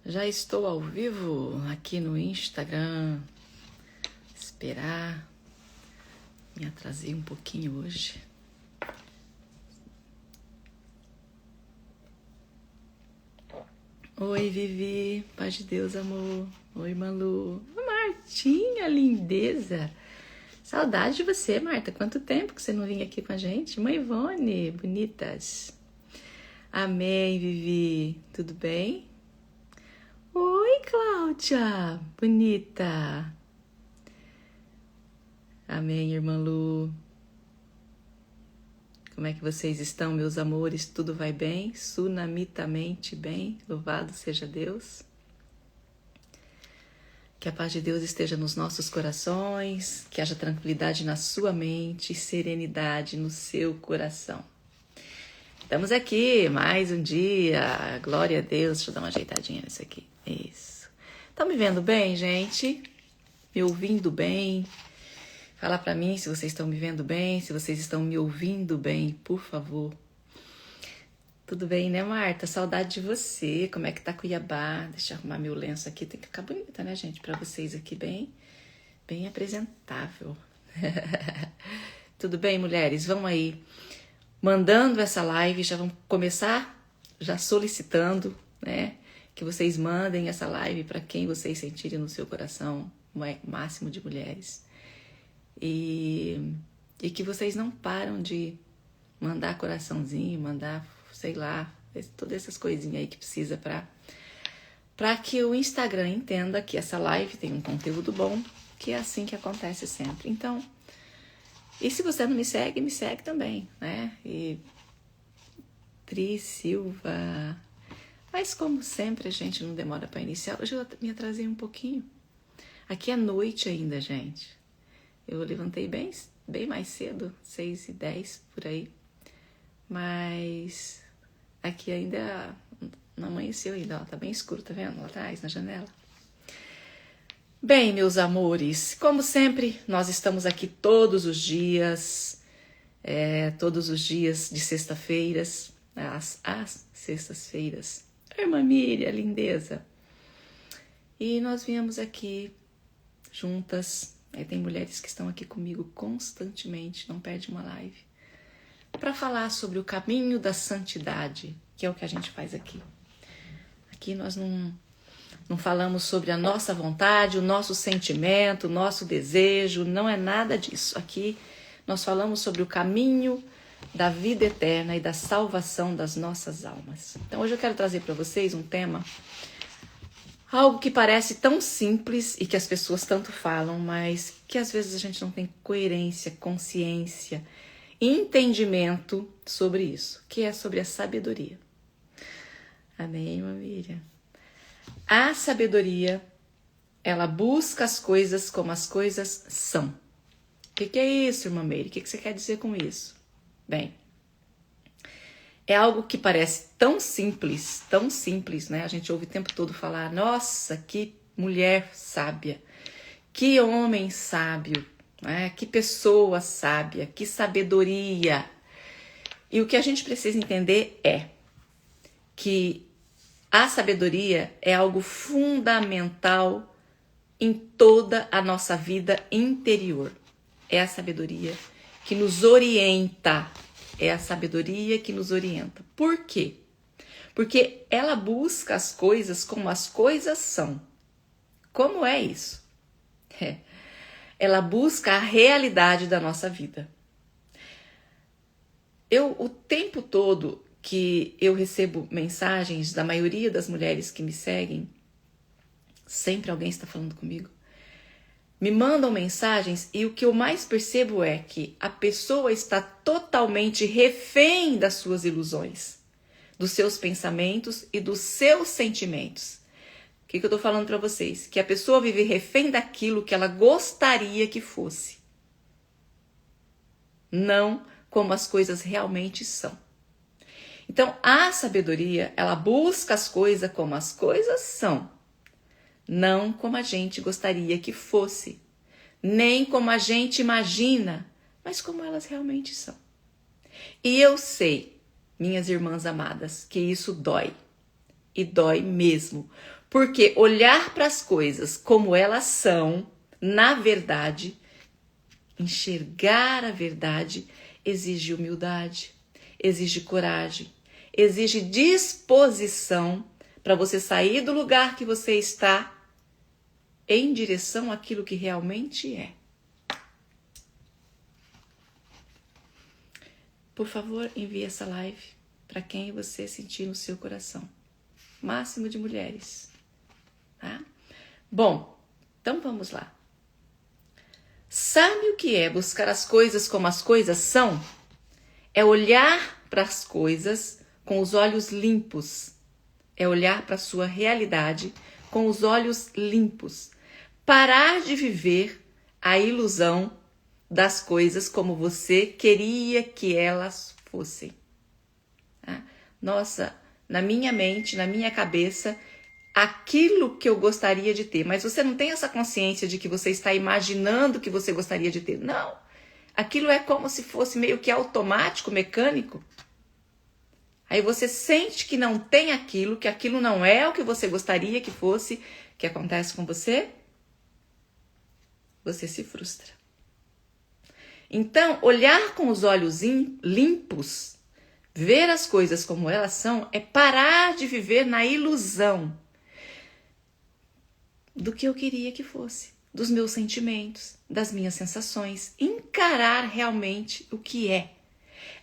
Já estou ao vivo aqui no Instagram. Esperar. Me atrasei um pouquinho hoje. Oi, Vivi. Paz de Deus, amor. Oi, Malu. Martinha, lindeza. Saudade de você, Marta. Quanto tempo que você não vinha aqui com a gente? Mãe Ivone, bonitas. Amém, Vivi. Tudo bem? Oi, Cláudia. Bonita. Amém, irmã Lu. Como é que vocês estão, meus amores? Tudo vai bem? Sunamitamente bem? Louvado seja Deus. Que a paz de Deus esteja nos nossos corações, que haja tranquilidade na sua mente e serenidade no seu coração. Estamos aqui, mais um dia. Glória a Deus. Deixa eu dar uma ajeitadinha nisso aqui. Isso. Estão me vendo bem, gente? Me ouvindo bem? Fala pra mim se vocês estão me vendo bem, se vocês estão me ouvindo bem, por favor. Tudo bem, né, Marta? Saudade de você. Como é que tá Cuiabá? Deixa eu arrumar meu lenço aqui. Tem que ficar bonita, né, gente? Pra vocês aqui, bem apresentável. Tudo bem, mulheres? Vão aí mandando essa live. Já vamos começar já solicitando, né? Que vocês mandem essa live para quem vocês sentirem no seu coração, o máximo de mulheres. E que vocês não param de mandar coraçãozinho, mandar, sei lá, todas essas coisinhas aí que precisa para que o Instagram entenda que essa live tem um conteúdo bom, que é assim que acontece sempre. Então, e se você não me segue também, né? E Tri Silva. Mas como sempre a gente não demora para iniciar. Hoje eu me atrasei um pouquinho. Aqui é noite ainda, gente. Eu levantei bem mais cedo, 6h10 por aí. Mas aqui ainda não amanheceu ainda, ó, tá bem escuro, tá vendo? Lá atrás, na janela. Bem, meus amores, como sempre, nós estamos aqui todos os dias de sexta-feiras, às sextas-feiras. Irmã Miriam, lindeza. E nós viemos aqui juntas. Tem mulheres que estão aqui comigo constantemente, não perde uma live, para falar sobre o caminho da santidade, que é o que a gente faz aqui. Aqui nós não falamos sobre a nossa vontade, o nosso sentimento, o nosso desejo, não é nada disso. Aqui nós falamos sobre o caminho da vida eterna e da salvação das nossas almas. Então hoje eu quero trazer para vocês um tema, algo que parece tão simples e que as pessoas tanto falam, mas que às vezes a gente não tem coerência, consciência, entendimento sobre isso, que é sobre a sabedoria. Amém, irmã Miriam? A sabedoria, ela busca as coisas como as coisas são. O que é isso, irmã Miriam? O que você quer dizer com isso? Bem, é algo que parece tão simples, né? A gente ouve o tempo todo falar, nossa, que mulher sábia, que homem sábio, né? Que pessoa sábia, que sabedoria. E o que a gente precisa entender é que a sabedoria é algo fundamental em toda a nossa vida interior. É a sabedoria que nos orienta. É a sabedoria que nos orienta. Por quê? Porque ela busca as coisas como as coisas são. Como é isso? Ela busca a realidade da nossa vida. O tempo todo que eu recebo mensagens da maioria das mulheres que me seguem, sempre alguém está falando comigo, me mandam mensagens e o que eu mais percebo é que a pessoa está totalmente refém das suas ilusões, dos seus pensamentos e dos seus sentimentos. O que eu estou falando para vocês? Que a pessoa vive refém daquilo que ela gostaria que fosse. Não como as coisas realmente são. Então, a sabedoria, ela busca as coisas como as coisas são. Não como a gente gostaria que fosse, nem como a gente imagina, mas como elas realmente são. E eu sei, minhas irmãs amadas, que isso dói. E dói mesmo, Porque olhar para as coisas como elas são, na verdade, enxergar a verdade exige humildade, exige coragem, exige disposição para você sair do lugar que você está em direção àquilo que realmente é. Por favor, envie essa live para quem você sentir no seu coração. Máximo de mulheres. Tá? Bom, então vamos lá. Sabe o que é buscar as coisas como as coisas são? É olhar para as coisas com os olhos limpos. É olhar para a sua realidade com os olhos limpos. Parar de viver a ilusão das coisas como você queria que elas fossem. Tá? Nossa, na minha mente, na minha cabeça, aquilo que eu gostaria de ter. Mas você não tem essa consciência de que você está imaginando que você gostaria de ter. Não. Aquilo é como se fosse meio que automático, mecânico. Aí você sente que não tem aquilo, que aquilo não é o que você gostaria que fosse. O que acontece com você? Você se frustra. Então, olhar com os olhos limpos, ver as coisas como elas são, é parar de viver na ilusão do que eu queria que fosse, dos meus sentimentos, das minhas sensações, encarar realmente o que é,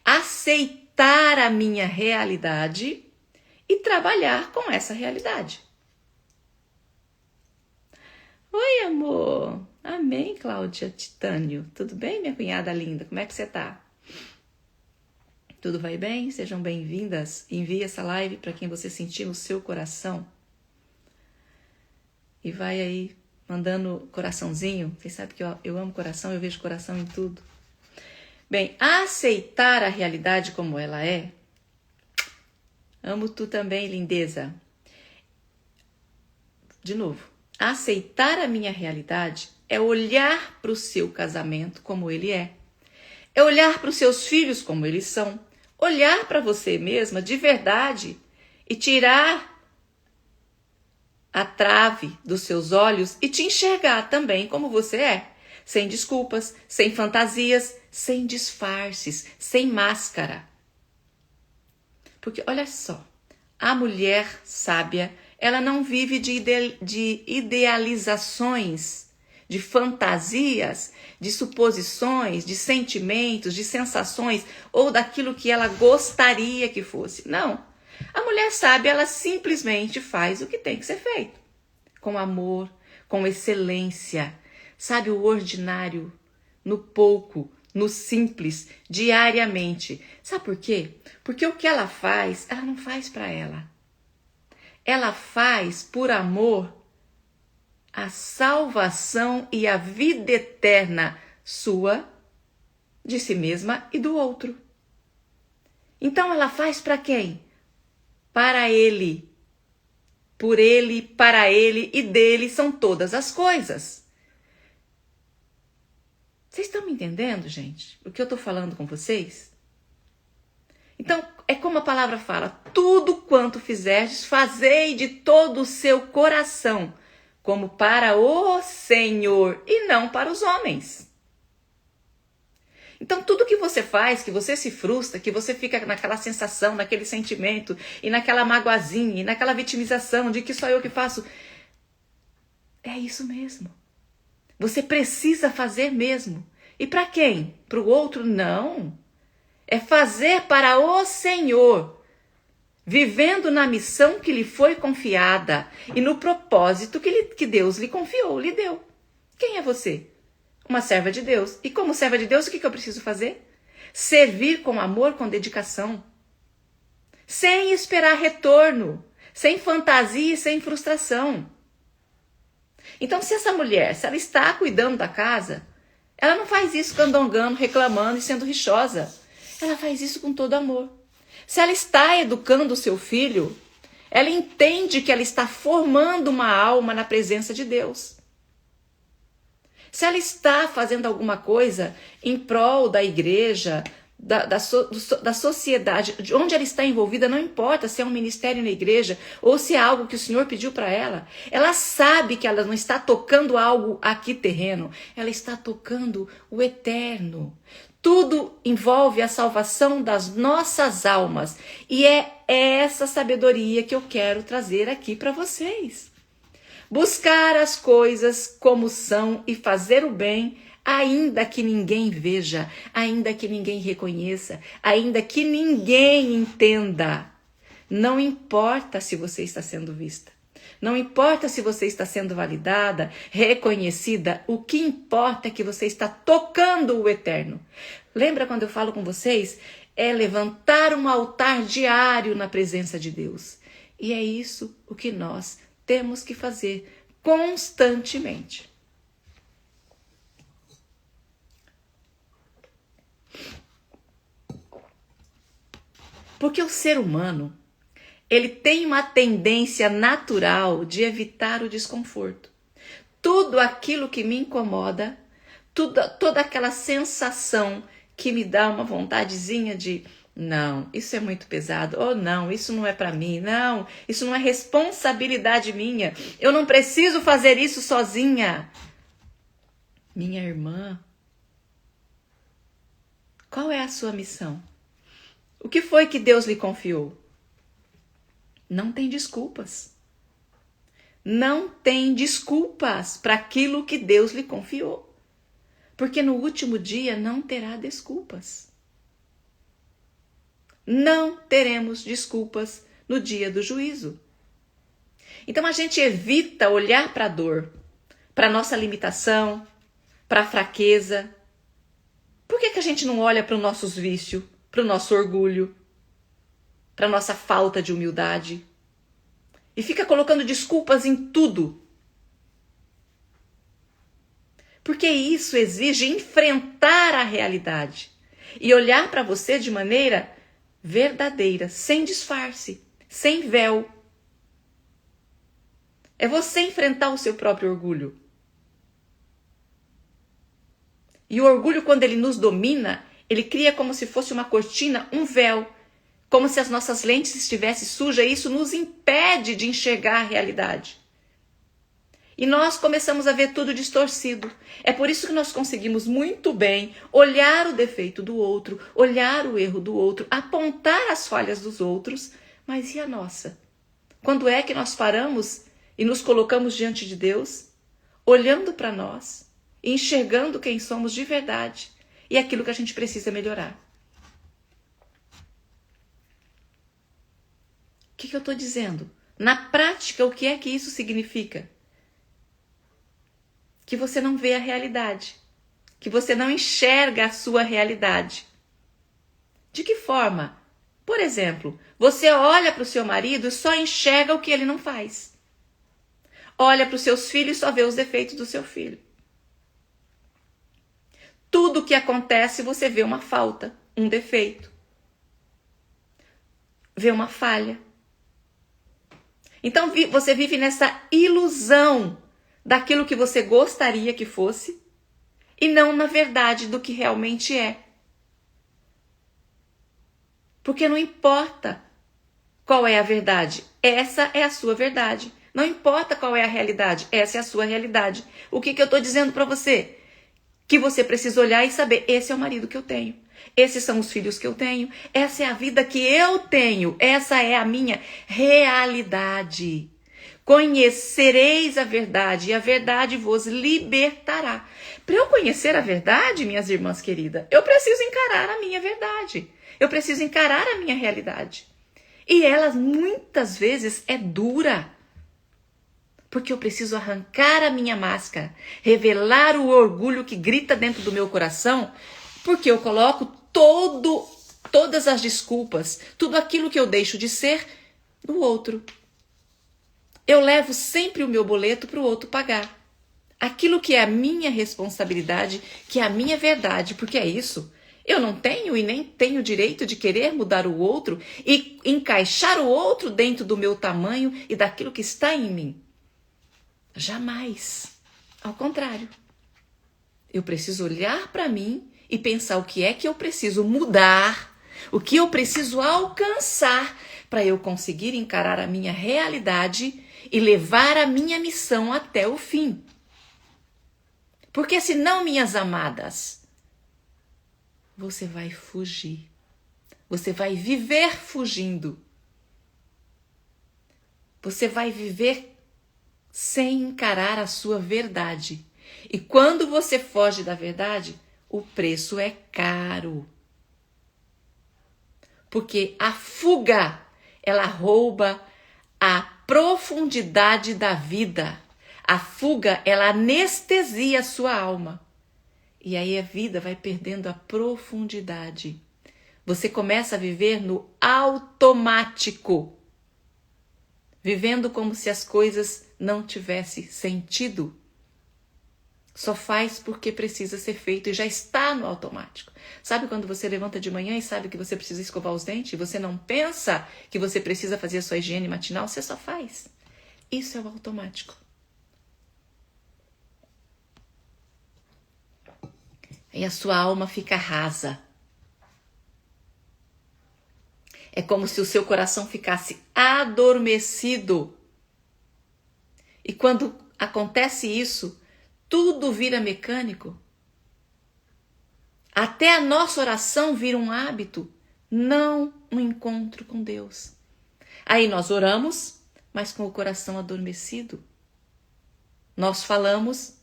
aceitar a minha realidade e trabalhar com essa realidade. Oi, amor! Amém, Cláudia Titânio. Tudo bem, minha cunhada linda? Como é que você tá? Tudo vai bem? Sejam bem-vindas. Envie essa live para quem você sentir no seu coração. E vai aí mandando coraçãozinho. Vocês sabem que eu amo coração, eu vejo coração em tudo. Bem, aceitar a realidade como ela é. Amo tu também, lindeza. De novo, aceitar a minha realidade é olhar para o seu casamento como ele é. É olhar para os seus filhos como eles são. Olhar para você mesma de verdade e tirar a trave dos seus olhos e te enxergar também como você é. Sem desculpas, sem fantasias, sem disfarces, sem máscara. Porque olha só, a mulher sábia, ela não vive de idealizações, de fantasias, de suposições, de sentimentos, de sensações ou daquilo que ela gostaria que fosse. Não. A mulher sábia, ela simplesmente faz o que tem que ser feito. Com amor, com excelência. Sabe, o ordinário, no pouco, no simples, diariamente. Sabe por quê? Porque o que ela faz, ela não faz para ela. Ela faz por amor a salvação e a vida eterna sua, de si mesma e do outro. Então ela faz para quem? Para ele. Por ele, para ele e dele são todas as coisas. Vocês estão me entendendo, gente? O que eu estou falando com vocês? Então, é como a palavra fala, tudo quanto fizerdes, fazei de todo o seu coração, como para o Senhor e não para os homens. Então, tudo que você faz, que você se frustra, que você fica naquela sensação, naquele sentimento, e naquela magoazinha, e naquela vitimização de que só eu que faço, é isso mesmo. Você precisa fazer mesmo. E para quem? Para o outro? Não. É fazer para o Senhor, vivendo na missão que lhe foi confiada e no propósito que Deus lhe confiou, lhe deu. Quem é você? Uma serva de Deus. E como serva de Deus, o que eu preciso fazer? Servir com amor, com dedicação. Sem esperar retorno. Sem fantasia e sem frustração. Então, se essa mulher, se ela está cuidando da casa, ela não faz isso candongando, reclamando e sendo rixosa. Ela faz isso com todo amor. Se ela está educando o seu filho, ela entende que ela está formando uma alma na presença de Deus. Se ela está fazendo alguma coisa em prol da igreja, da sociedade, de onde ela está envolvida, não importa se é um ministério na igreja ou se é algo que o Senhor pediu para ela. Ela sabe que ela não está tocando algo aqui terreno, ela está tocando o eterno. Tudo envolve a salvação das nossas almas e é essa sabedoria que eu quero trazer aqui para vocês. Buscar as coisas como são e fazer o bem, ainda que ninguém veja, ainda que ninguém reconheça, ainda que ninguém entenda. Não importa se você está sendo vista, não importa se você está sendo validada, reconhecida, o que importa é que você está tocando o eterno. Lembra quando eu falo com vocês? É levantar um altar diário na presença de Deus. E é isso o que nós temos que fazer constantemente. Porque o ser humano, ele tem uma tendência natural de evitar o desconforto. Tudo aquilo que me incomoda, toda aquela sensação que me dá uma vontadezinha de não, isso é muito pesado, ou não, isso não é para mim, não, isso não é responsabilidade minha, eu não preciso fazer isso sozinha. Minha irmã, qual é a sua missão? O que foi que Deus lhe confiou? Não tem desculpas. Não tem desculpas para aquilo que Deus lhe confiou. Porque no último dia não terá desculpas. Não teremos desculpas no dia do juízo. Então a gente evita olhar para a dor, para a nossa limitação, para a fraqueza. Por que a gente não olha para os nossos vícios, para o nosso orgulho, para a nossa falta de humildade? E fica colocando desculpas em tudo. Porque isso exige enfrentar a realidade e olhar para você de maneira verdadeira, sem disfarce, sem véu. É você enfrentar o seu próprio orgulho. E o orgulho, quando ele nos domina, ele cria como se fosse uma cortina, um véu, como se as nossas lentes estivessem sujas, e isso nos impede de enxergar a realidade. E nós começamos a ver tudo distorcido. É por isso que nós conseguimos muito bem olhar o defeito do outro, olhar o erro do outro, apontar as falhas dos outros, mas e a nossa? Quando é que nós paramos e nos colocamos diante de Deus, olhando para nós, enxergando quem somos de verdade e aquilo que a gente precisa melhorar? O que eu estou dizendo? Na prática, o que é que isso significa? Que você não vê a realidade, que você não enxerga a sua realidade. De que forma? Por exemplo, você olha para o seu marido e só enxerga o que ele não faz. Olha para os seus filhos e só vê os defeitos do seu filho. Tudo que acontece você vê uma falta, um defeito. Vê uma falha. Então você vive nessa ilusão daquilo que você gostaria que fosse e não na verdade do que realmente é. Porque não importa qual é a verdade, essa é a sua verdade. Não importa qual é a realidade, essa é a sua realidade. O que eu estou dizendo para você? Que você precisa olhar e saber, esse é o marido que eu tenho, esses são os filhos que eu tenho, essa é a vida que eu tenho, essa é a minha realidade. Conhecereis a verdade e a verdade vos libertará. Para eu conhecer a verdade, minhas irmãs queridas, eu preciso encarar a minha verdade. Eu preciso encarar a minha realidade. E ela muitas vezes é dura. Porque eu preciso arrancar a minha máscara, revelar o orgulho que grita dentro do meu coração, porque eu coloco todas as desculpas, tudo aquilo que eu deixo de ser no outro. Eu levo sempre o meu boleto para o outro pagar. Aquilo que é a minha responsabilidade, que é a minha verdade, porque é isso. Eu não tenho e nem tenho direito de querer mudar o outro e encaixar o outro dentro do meu tamanho e daquilo que está em mim. Jamais. Ao contrário. Eu preciso olhar para mim e pensar o que é que eu preciso mudar, o que eu preciso alcançar para eu conseguir encarar a minha realidade e levar a minha missão até o fim. Porque senão, minhas amadas, você vai fugir. Você vai viver fugindo. Você vai viver sem encarar a sua verdade. E quando você foge da verdade, o preço é caro. Porque a fuga, ela rouba a profundidade da vida. A fuga, ela anestesia a sua alma. E aí a vida vai perdendo a profundidade. Você começa a viver no automático. Vivendo como se as coisas não tivessem sentido. Só faz porque precisa ser feito e já está no automático. Sabe quando você levanta de manhã e sabe que você precisa escovar os dentes? Você não pensa que você precisa fazer a sua higiene matinal, você só faz. Isso é o automático. E a sua alma fica rasa. É como se o seu coração ficasse adormecido. E quando acontece isso, tudo vira mecânico. Até a nossa oração vira um hábito, não um encontro com Deus. Aí nós oramos, mas com o coração adormecido. Nós falamos,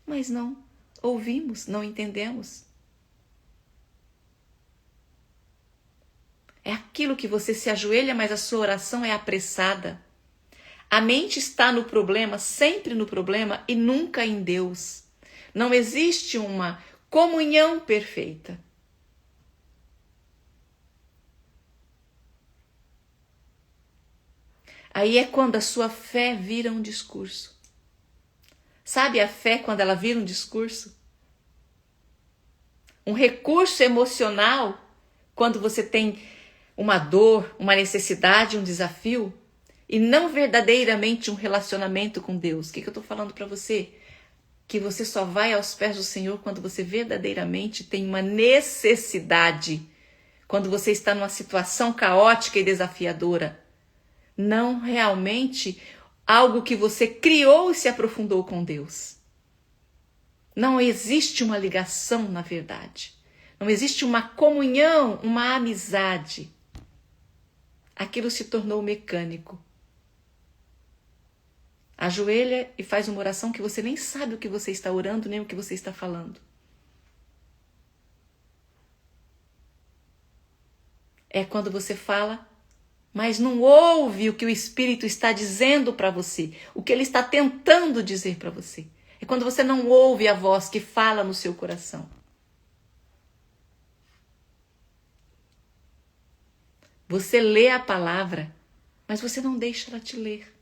mas não ouvimos, não entendemos. É aquilo que você se ajoelha, mas a sua oração é apressada. A mente está no problema, sempre no problema e nunca em Deus. Não existe uma comunhão perfeita. Aí é quando a sua fé vira um discurso. Sabe a fé quando ela vira um discurso? Um recurso emocional, quando você tem uma dor, uma necessidade, um desafio, e não verdadeiramente um relacionamento com Deus. O que eu estou falando para você? Que você só vai aos pés do Senhor quando você verdadeiramente tem uma necessidade, quando você está numa situação caótica e desafiadora. Não realmente algo que você criou e se aprofundou com Deus. Não existe uma ligação na verdade. Não existe uma comunhão, uma amizade. Aquilo se tornou mecânico. Ajoelha e faz uma oração que você nem sabe o que você está orando, nem o que você está falando. É quando você fala, mas não ouve o que o Espírito está dizendo para você, o que ele está tentando dizer para você. É quando você não ouve a voz que fala no seu coração. Você lê a palavra, mas você não deixa ela te ler.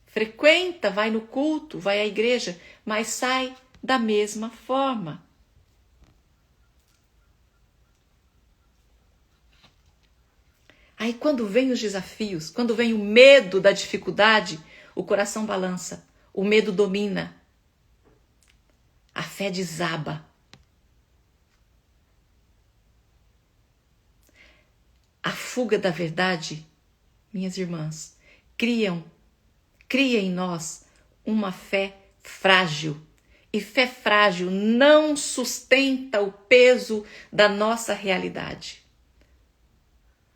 Frequenta, vai no culto, vai à igreja, mas sai da mesma forma. Aí quando vem os desafios, quando vem o medo da dificuldade, o coração balança, o medo domina, a fé desaba. A fuga da verdade, minhas irmãs, cria em nós uma fé frágil. E fé frágil não sustenta o peso da nossa realidade,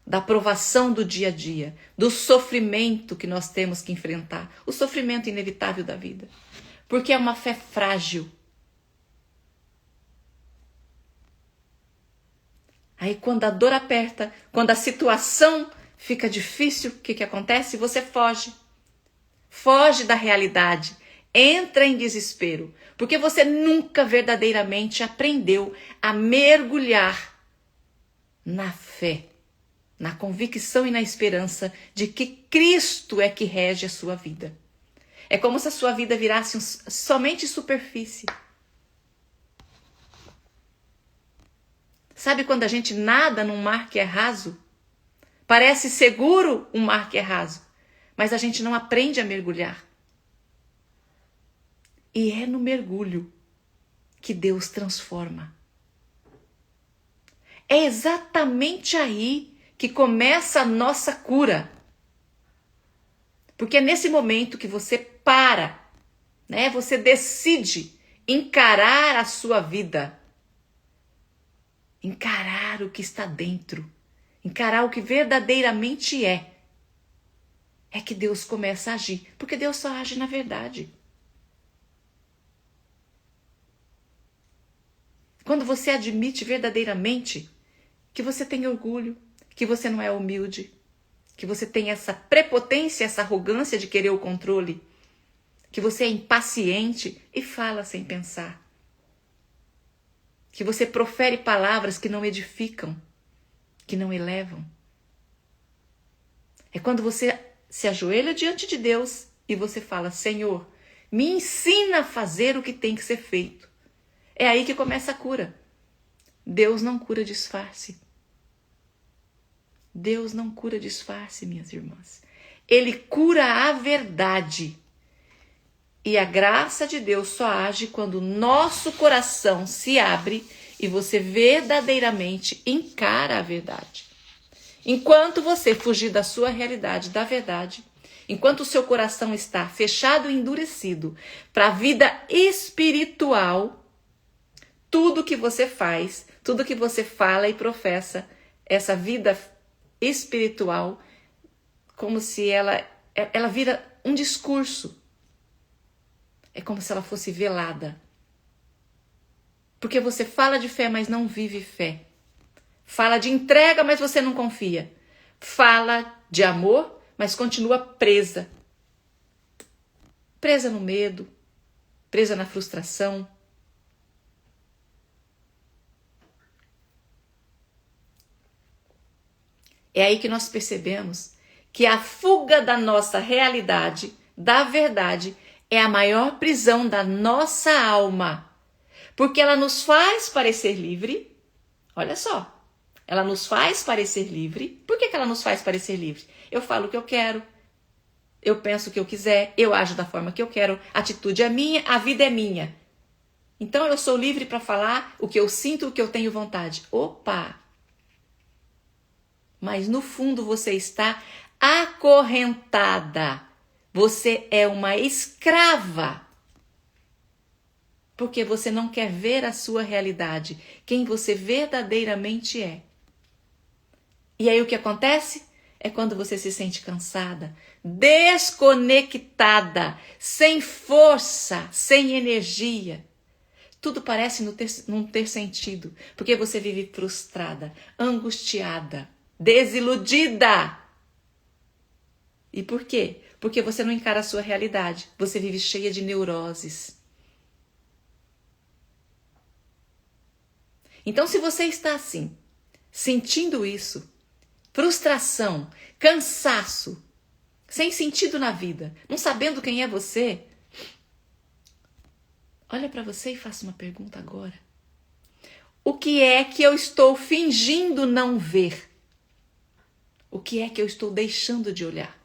da provação do dia a dia, do sofrimento que nós temos que enfrentar, o sofrimento inevitável da vida, porque é uma fé frágil. Aí quando a dor aperta, quando a situação fica difícil, o que acontece? Você foge. Foge da realidade, entra em desespero, porque você nunca verdadeiramente aprendeu a mergulhar na fé, na convicção e na esperança de que Cristo é que rege a sua vida. É como se a sua vida virasse somente superfície. Sabe quando a gente nada num mar que é raso? Parece seguro um mar que é raso, mas a gente não aprende a mergulhar. E é no mergulho que Deus transforma. É exatamente aí que começa a nossa cura. Porque é nesse momento que você para, né? Você decide encarar a sua vida. Encarar o que está dentro. Encarar o que verdadeiramente é. É que Deus começa a agir. Porque Deus só age na verdade. Quando você admite verdadeiramente que você tem orgulho, que você não é humilde, que você tem essa prepotência, essa arrogância de querer o controle, que você é impaciente e fala sem pensar, que você profere palavras que não edificam, que não elevam. É quando você se ajoelha diante de Deus e você fala: Senhor, me ensina a fazer o que tem que ser feito. É aí que começa a cura. Deus não cura disfarce. Deus não cura disfarce, minhas irmãs. Ele cura a verdade. E a graça de Deus só age quando o nosso coração se abre e você verdadeiramente encara a verdade. Enquanto você fugir da sua realidade, da verdade, enquanto o seu coração está fechado e endurecido para a vida espiritual, tudo que você faz, tudo que você fala e professa, essa vida espiritual, como se ela vira um discurso. É como se ela fosse velada. Porque você fala de fé, mas não vive fé. Fala de entrega, mas você não confia. Fala de amor, mas continua presa. Presa no medo, presa na frustração. É aí que nós percebemos que a fuga da nossa realidade, da verdade, é a maior prisão da nossa alma. Porque ela nos faz parecer livre. Olha só. Ela nos faz parecer livre. Por que ela nos faz parecer livre? Eu falo o que eu quero. Eu penso o que eu quiser. Eu ajo da forma que eu quero. A atitude é minha. A vida é minha. Então eu sou livre para falar o que eu sinto, o que eu tenho vontade. Opa! Mas no fundo você está acorrentada. Você é uma escrava. Porque você não quer ver a sua realidade, quem você verdadeiramente é. E aí o que acontece? É quando você se sente cansada, desconectada, sem força, sem energia. Tudo parece não ter sentido, porque você vive frustrada, angustiada, desiludida. E por quê? Porque você não encara a sua realidade, você vive cheia de neuroses. Então, se você está assim, sentindo isso, frustração, cansaço, sem sentido na vida, não sabendo quem é você, olha para você e faça uma pergunta agora. O que é que eu estou fingindo não ver? O que é que eu estou deixando de olhar?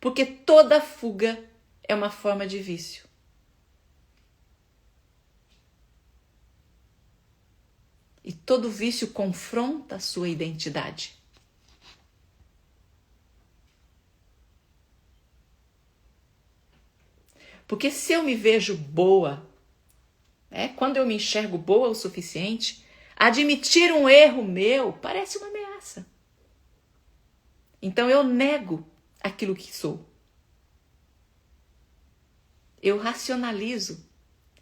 Porque toda fuga é uma forma de vício. E todo vício confronta a sua identidade. Porque se eu me vejo boa, quando eu me enxergo boa o suficiente, admitir um erro meu parece uma ameaça. Então eu nego aquilo que sou. Eu racionalizo,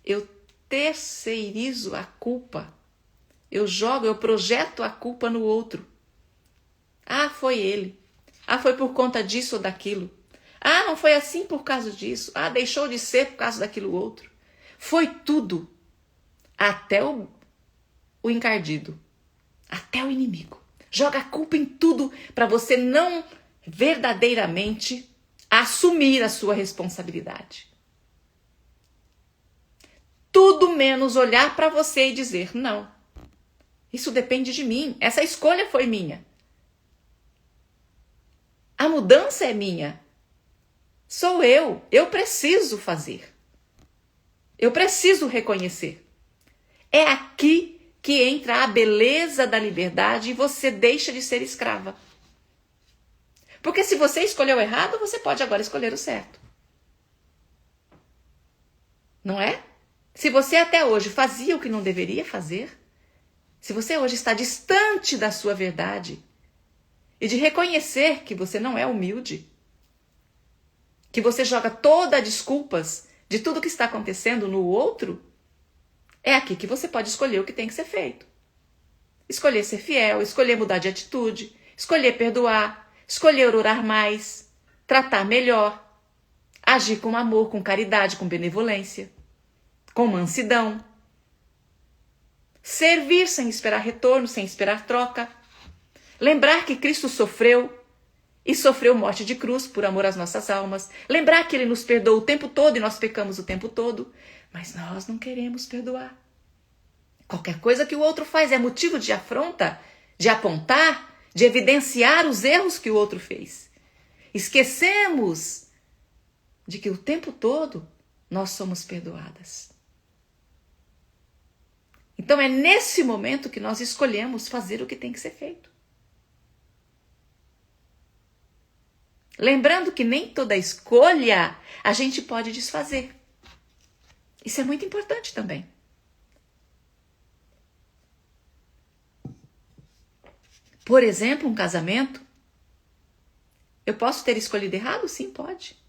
eu terceirizo a culpa. Eu projeto a culpa no outro. Ah, foi ele. Ah, foi por conta disso ou daquilo. Ah, não foi assim por causa disso. Ah, deixou de ser por causa daquilo outro. Foi tudo. Até o encardido. Até o inimigo. Joga a culpa em tudo para você não verdadeiramente assumir a sua responsabilidade. Tudo menos olhar para você e dizer, não. Isso depende de mim. Essa escolha foi minha. A mudança é minha. Sou eu. Eu preciso fazer. Eu preciso reconhecer. É aqui que entra a beleza da liberdade e você deixa de ser escrava. Porque se você escolheu errado, você pode agora escolher o certo. Não é? Se você até hoje fazia o que não deveria fazer, se você hoje está distante da sua verdade e de reconhecer que você não é humilde, que você joga todas as desculpas de tudo que está acontecendo no outro, é aqui que você pode escolher o que tem que ser feito. Escolher ser fiel, escolher mudar de atitude, escolher perdoar, escolher orar mais, tratar melhor, agir com amor, com caridade, com benevolência, com mansidão, servir sem esperar retorno, sem esperar troca, lembrar que Cristo sofreu e sofreu morte de cruz por amor às nossas almas, lembrar que Ele nos perdoou o tempo todo e nós pecamos o tempo todo, mas nós não queremos perdoar. Qualquer coisa que o outro faz é motivo de afronta, de apontar, de evidenciar os erros que o outro fez. Esquecemos de que o tempo todo nós somos perdoadas. Então é nesse momento que nós escolhemos fazer o que tem que ser feito. Lembrando que nem toda escolha a gente pode desfazer. Isso é muito importante também. Por exemplo, um casamento. Eu posso ter escolhido errado? Sim, pode.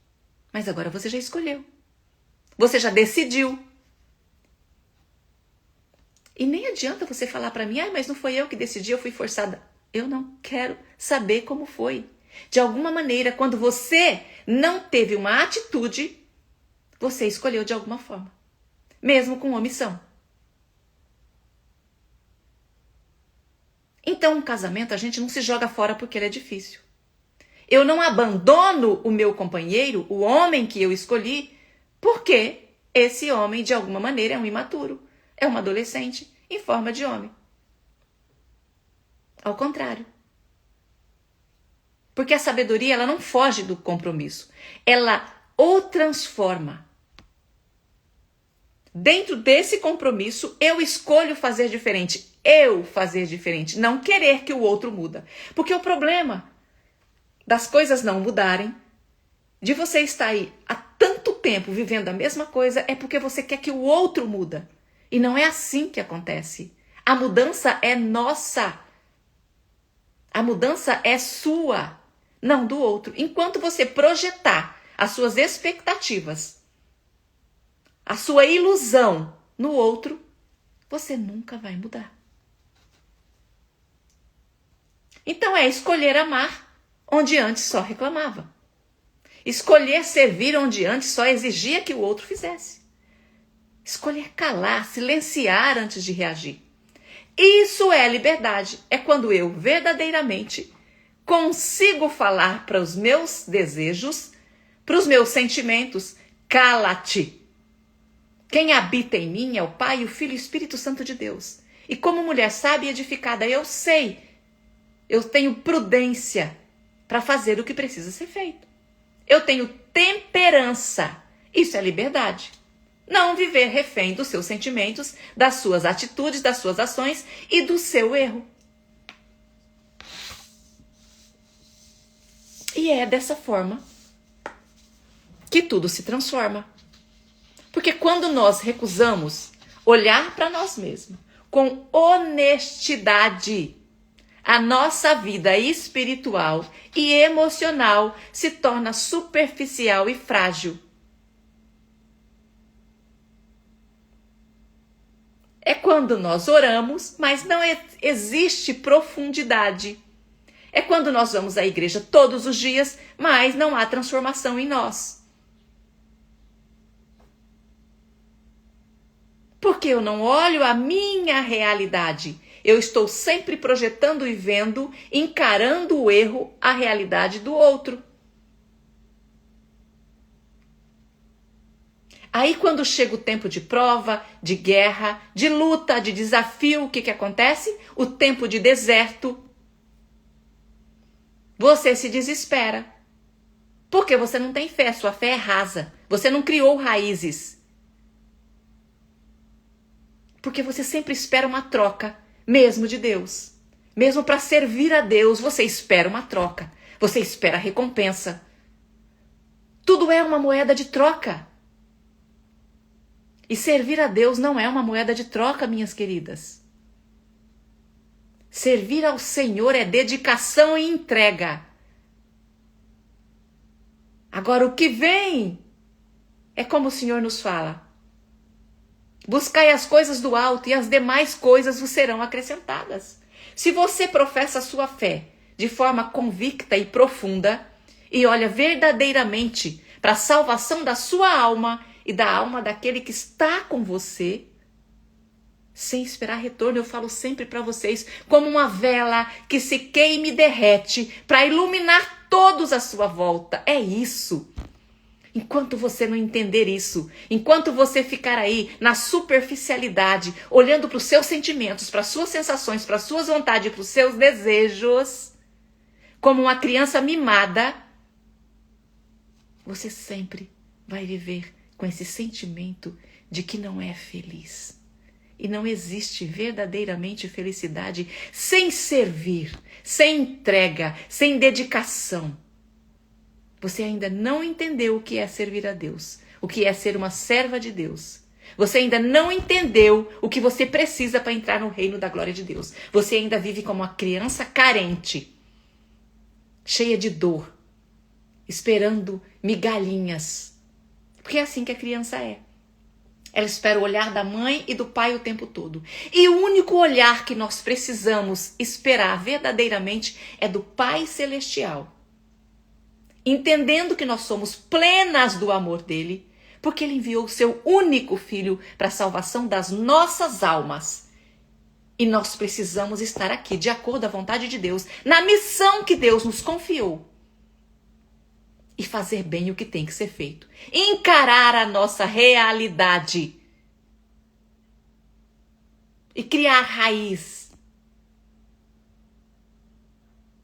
Mas agora você já escolheu. Você já decidiu. E nem adianta você falar para mim, mas não foi eu que decidi, eu fui forçada. Eu não quero saber como foi. De alguma maneira, quando você não teve uma atitude, você escolheu de alguma forma. Mesmo com omissão. Então, um casamento a gente não se joga fora porque ele é difícil. Eu não abandono o meu companheiro, o homem que eu escolhi, porque esse homem, de alguma maneira, é um imaturo. É um adolescente em forma de homem. Ao contrário. Porque a sabedoria, ela não foge do compromisso. Ela o transforma. Dentro desse compromisso, eu escolho fazer diferente. Eu fazer diferente. Não querer que o outro muda. Porque o problema das coisas não mudarem, de você estar aí há tanto tempo vivendo a mesma coisa, é porque você quer que o outro muda. E não é assim que acontece. A mudança é nossa. A mudança é sua, não do outro. Enquanto você projetar as suas expectativas, a sua ilusão no outro, você nunca vai mudar. Então é escolher amar onde antes só reclamava. Escolher servir onde antes só exigia que o outro fizesse. Escolher calar, silenciar antes de reagir. Isso é liberdade. É quando eu verdadeiramente consigo falar para os meus desejos, para os meus sentimentos, cala-te. Quem habita em mim é o Pai, o Filho e o Espírito Santo de Deus. E como mulher sábia e edificada, eu sei, eu tenho prudência para fazer o que precisa ser feito. Eu tenho temperança. Isso é liberdade. Não viver refém dos seus sentimentos, das suas atitudes, das suas ações e do seu erro. E é dessa forma que tudo se transforma. Porque quando nós recusamos olhar para nós mesmos com honestidade, a nossa vida espiritual e emocional se torna superficial e frágil. É quando nós oramos, mas não existe profundidade. É quando nós vamos à igreja todos os dias, mas não há transformação em nós. Porque eu não olho a minha realidade. Eu estou sempre projetando e vendo, encarando o erro, a realidade do outro. Aí quando chega o tempo de prova, de guerra, de luta, de desafio, o que acontece? O tempo de deserto. Você se desespera. Porque você não tem fé, sua fé é rasa. Você não criou raízes. Porque você sempre espera uma troca, mesmo de Deus. Mesmo para servir a Deus, você espera uma troca. Você espera a recompensa. Tudo é uma moeda de troca. E servir a Deus não é uma moeda de troca, minhas queridas. Servir ao Senhor é dedicação e entrega. Agora, o que vem é como o Senhor nos fala. Buscai as coisas do alto e as demais coisas vos serão acrescentadas. Se você professa a sua fé de forma convicta e profunda e olha verdadeiramente para a salvação da sua alma e da alma daquele que está com você, sem esperar retorno, eu falo sempre para vocês, como uma vela que se queima e derrete para iluminar todos à sua volta. É isso. Enquanto você não entender isso, enquanto você ficar aí na superficialidade, olhando para os seus sentimentos, para as suas sensações, para as suas vontades, para os seus desejos, como uma criança mimada, você sempre vai viver com esse sentimento de que não é feliz. E não existe verdadeiramente felicidade sem servir, sem entrega, sem dedicação. Você ainda não entendeu o que é servir a Deus, o que é ser uma serva de Deus. Você ainda não entendeu o que você precisa para entrar no reino da glória de Deus. Você ainda vive como uma criança carente, cheia de dor, esperando migalhinhas. Porque é assim que a criança é. Ela espera o olhar da mãe e do pai o tempo todo. E o único olhar que nós precisamos esperar verdadeiramente é do Pai Celestial. Entendendo que nós somos plenas do amor dele, porque ele enviou o seu único filho para a salvação das nossas almas. E nós precisamos estar aqui, de acordo à vontade de Deus, na missão que Deus nos confiou. E fazer bem o que tem que ser feito. Encarar a nossa realidade. E criar raiz.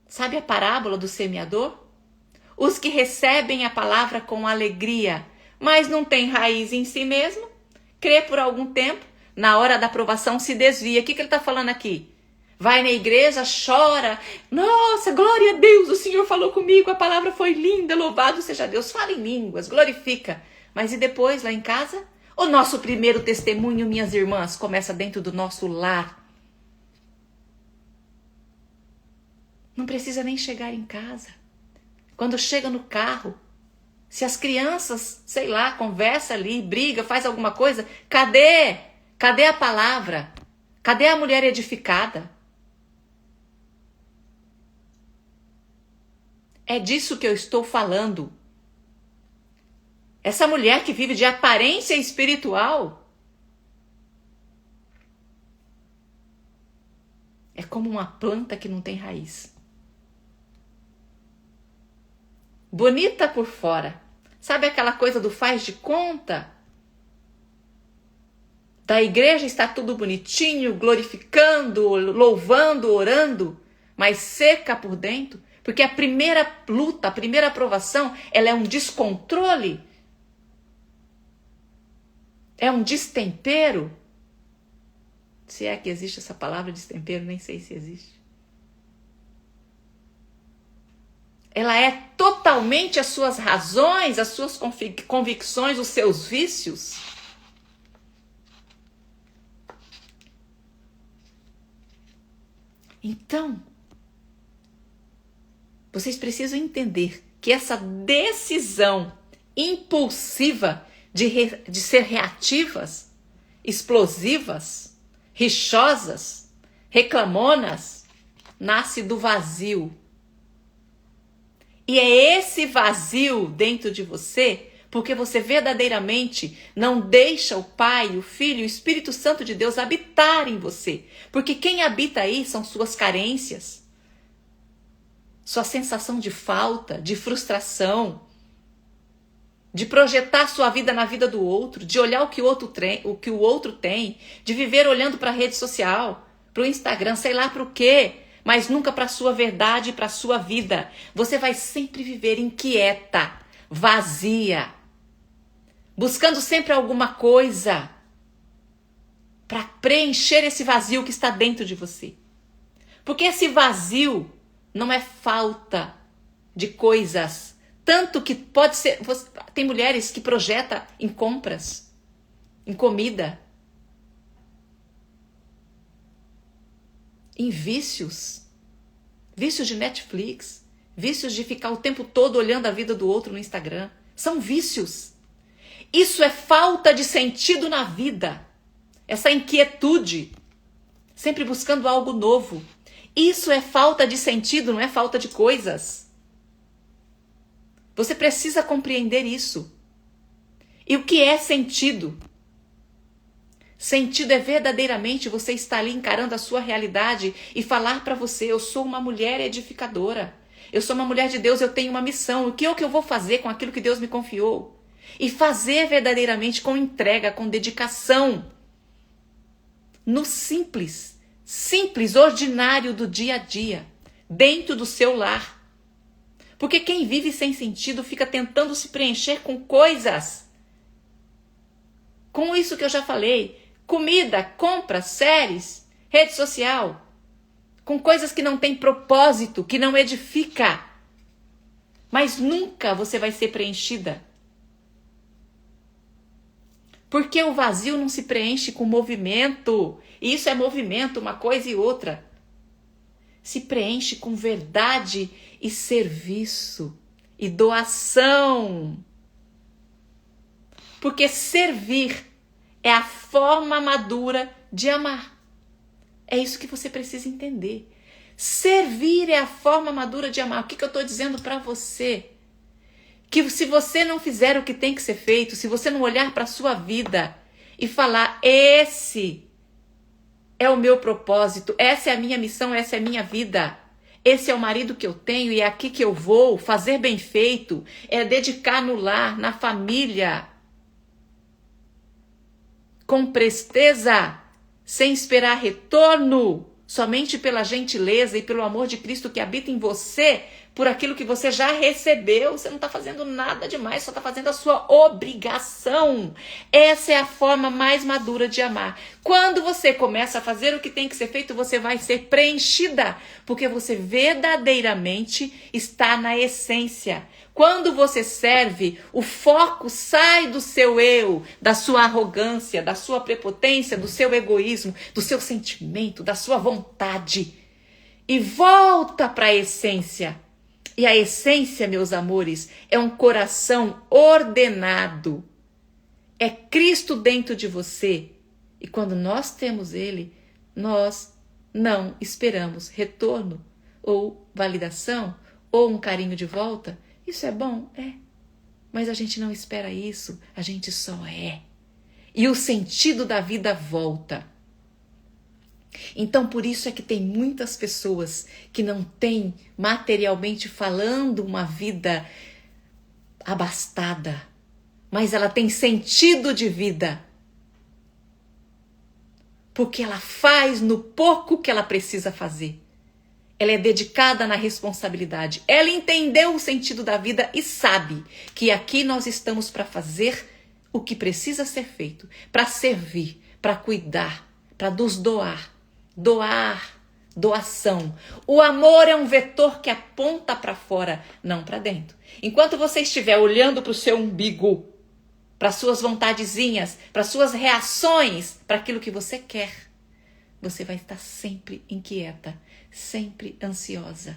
Sabe a parábola do semeador? Os que recebem a palavra com alegria, mas não têm raiz em si mesmo, crê por algum tempo, na hora da aprovação se desvia. O que ele está falando aqui? Vai na igreja, chora. Nossa, glória a Deus, o Senhor falou comigo, a palavra foi linda, louvado seja Deus. Fala em línguas, glorifica. Mas e depois, lá em casa? O nosso primeiro testemunho, minhas irmãs, começa dentro do nosso lar. Não precisa nem chegar em casa. Quando chega no carro, se as crianças, sei lá, conversa ali, briga, faz alguma coisa, cadê? Cadê a palavra? Cadê a mulher edificada? É disso que eu estou falando. Essa mulher que vive de aparência espiritual é como uma planta que não tem raiz. Bonita por fora. Sabe aquela coisa do faz de conta? Da igreja está tudo bonitinho, glorificando, louvando, orando, mas seca por dentro. Porque a primeira luta, a primeira aprovação, ela é um descontrole. É um destempero. Se é que existe essa palavra destempero, nem sei se existe. Ela é totalmente as suas razões, as suas convicções, os seus vícios. Então, vocês precisam entender que essa decisão impulsiva de ser reativas, explosivas, rixosas, reclamonas, nasce do vazio. E é esse vazio dentro de você, porque você verdadeiramente não deixa o Pai, o Filho e o Espírito Santo de Deus habitar em você. Porque quem habita aí são suas carências, sua sensação de falta, de frustração, de projetar sua vida na vida do outro, de olhar o que o outro tem, de viver olhando para a rede social, para o Instagram, sei lá para o quê, mas nunca para a sua verdade, para a sua vida. Você vai sempre viver inquieta, vazia, buscando sempre alguma coisa. para preencher esse vazio que está dentro de você. Porque esse vazio não é falta de coisas. Tanto que pode ser... Tem mulheres que projetam em compras, em comida, em vícios. Vícios de Netflix, vícios de ficar o tempo todo olhando a vida do outro no Instagram. São vícios. Isso é falta de sentido na vida. Essa inquietude, sempre buscando algo novo. Isso é falta de sentido, não é falta de coisas. Você precisa compreender isso. E o que é sentido? Sentido é verdadeiramente você estar ali encarando a sua realidade e falar para você: eu sou uma mulher edificadora. Eu sou uma mulher de Deus, eu tenho uma missão. O que é que eu vou fazer com aquilo que Deus me confiou? E fazer verdadeiramente com entrega, com dedicação. No simples, ordinário do dia a dia, dentro do seu lar. Porque quem vive sem sentido fica tentando se preencher com coisas. Com isso que eu já falei. Comida, compras, séries, rede social. Com coisas que não têm propósito, que não edifica. Mas nunca você vai ser preenchida. Porque o vazio não se preenche com movimento. E isso é movimento, uma coisa e outra. Se preenche com verdade e serviço e doação. Porque servir é a forma madura de amar. É isso que você precisa entender. Servir é a forma madura de amar. O que eu estou dizendo para você? Que se você não fizer o que tem que ser feito, se você não olhar para a sua vida e falar: esse é o meu propósito, essa é a minha missão, essa é a minha vida, esse é o marido que eu tenho e é aqui que eu vou fazer bem feito, é dedicar no lar, na família, com presteza, sem esperar retorno, somente pela gentileza e pelo amor de Cristo que habita em você, por aquilo que você já recebeu. Você não está fazendo nada demais, só está fazendo a sua obrigação. Essa é a forma mais madura de amar. Quando você começa a fazer o que tem que ser feito, você vai ser preenchida, porque você verdadeiramente está na essência. Quando você serve, o foco sai do seu eu, da sua arrogância, da sua prepotência, do seu egoísmo, do seu sentimento, da sua vontade, e volta para a essência. E a essência, meus amores, é um coração ordenado. É Cristo dentro de você. E quando nós temos Ele, nós não esperamos retorno, ou validação, ou um carinho de volta. Isso é bom? É. Mas a gente não espera isso, a gente só é. E o sentido da vida volta. Então, por isso é que tem muitas pessoas que não têm, materialmente falando, uma vida abastada, mas ela tem sentido de vida. Porque ela faz no pouco que ela precisa fazer. Ela é dedicada na responsabilidade. Ela entendeu o sentido da vida e sabe que aqui nós estamos para fazer o que precisa ser feito, para servir, para cuidar, para nos doar. Doação. O amor é um vetor que aponta para fora, não para dentro. Enquanto você estiver olhando para o seu umbigo, para suas vontadezinhas, para suas reações, para aquilo que você quer, você vai estar sempre inquieta, sempre ansiosa,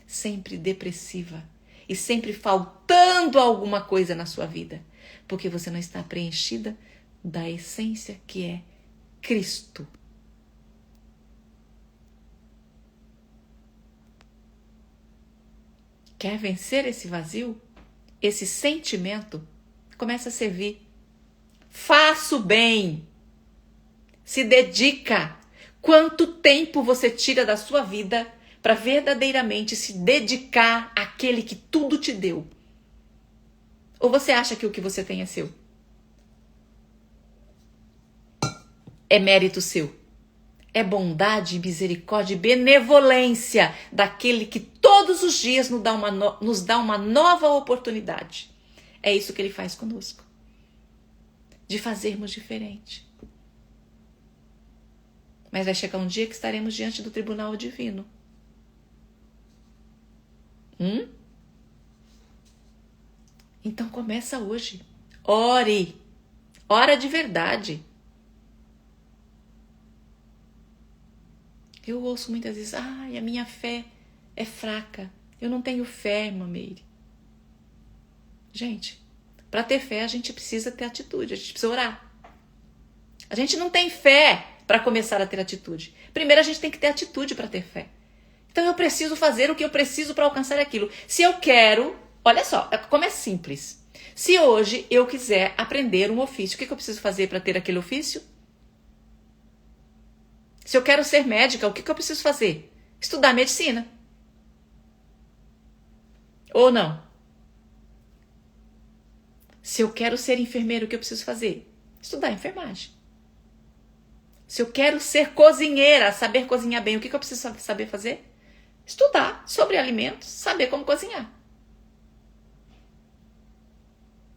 sempre depressiva e sempre faltando alguma coisa na sua vida, porque você não está preenchida da essência que é Cristo. Quer vencer esse vazio? Esse sentimento? Começa a servir. Faça o bem. Se dedica. Quanto tempo você tira da sua vida para verdadeiramente se dedicar àquele que tudo te deu? Ou você acha que o que você tem é seu? É mérito seu. É bondade, misericórdia e benevolência daquele que todos os dias nos dá uma nova oportunidade. É isso que ele faz conosco. De fazermos diferente. Mas vai chegar um dia que estaremos diante do tribunal divino. Então começa hoje. Ore. Ora de verdade. Eu ouço muitas vezes, a minha fé é fraca. Eu não tenho fé, irmã Meire. Gente, para ter fé a gente precisa ter atitude, a gente precisa orar. A gente não tem fé para começar a ter atitude. Primeiro a gente tem que ter atitude para ter fé. Então eu preciso fazer o que eu preciso para alcançar aquilo. Se eu quero, olha só, como é simples. Se hoje eu quiser aprender um ofício, o que eu preciso fazer para ter aquele ofício? Se eu quero ser médica, o que eu preciso fazer? Estudar medicina. Ou não? Se eu quero ser enfermeiro, o que eu preciso fazer? Estudar enfermagem. Se eu quero ser cozinheira, saber cozinhar bem, o que eu preciso saber fazer? Estudar sobre alimentos, saber como cozinhar.